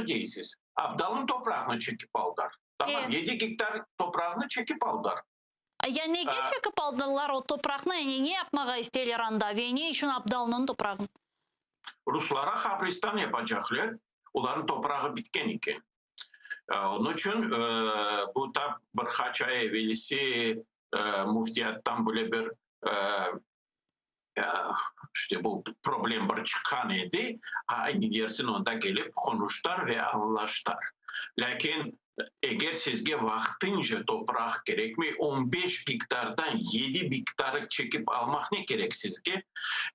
değilsiz. Abdal'ın toprağını çekip aldılar. Tamam, 7 hektar toprağını çekip aldılar. Ya nege çekip aldılar o toprağını? Yani ne yapmağa isterler anda? Ve ne için Abdal'ın toprağını? Ruslara kabristan yapacaklar. Onların toprağı bitken iken. Onun için bu da birkaç ay evvelisi muftiyattan böyle bir işte bu problem bir çıkan idi. Aynı yersin onda gelip konuştular ve anlaştılar. Lakin eğer sizge vaktince toprak gerekmi 15 hektardan 7 hektarı çekip almak ne gerek sizge?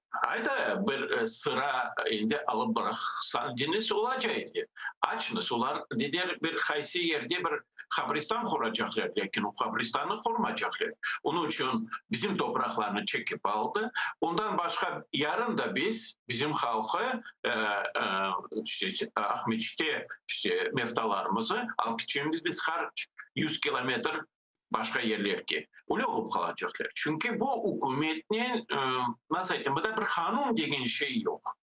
Hayda bir sıra indi alıp bıraksanız olacaktı. Açınız onlar dediler bir haysi yerde bir kabristan kuracaklar. Lakin o kabristanı kurmayacaklar. Onun için bizim topraklarını çekip aldı. Ondan başka yarın da bizim halkı işte Ahmetçik'te işte meftalarımızı alıp gideceğimiz biz her 100 kilometre başka yerlerge. Öyle olup kalacaklar. Çünkü bu hükümetin nasıl diyeyim, burada bir kanun degen şey yok.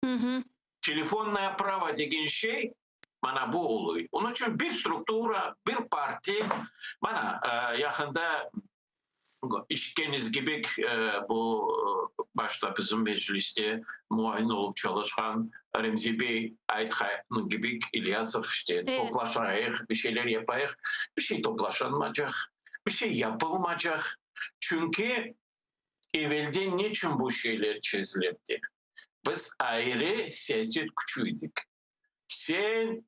Telefonla prava degen şey bana bu oluyor. Onun için bir struktura, bir parti bana yakında işkeniz gibi bu başta bizim mecliste muayene olup çalışan Remzi Bey, Aythan gibi İlyasov işte toplaşarak bir şeyler yapayık. Bir şey toplaşılmayacak. Bir şey yapılmayacak. Çünkü evvelde niçin bu şeyler çizilirdi? Biz ayrı siyaset gücüydük. Sen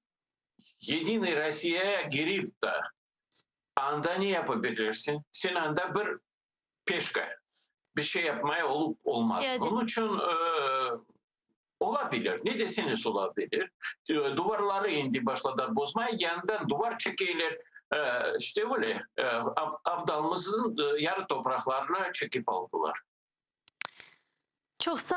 Yedinli Rusya'ya girip de anda ne yapabilirsin? Sen anda bir peşka. Bir şey yapmaya olup olmaz. Evet. Onun için olabilir. Ne deseniz olabilir. Duvarları indi başladılar bozmaya. Yandan duvar çekilir. İşte böyle Abdal'ımızın yarı topraklarına çekip aldılar. Çok sağ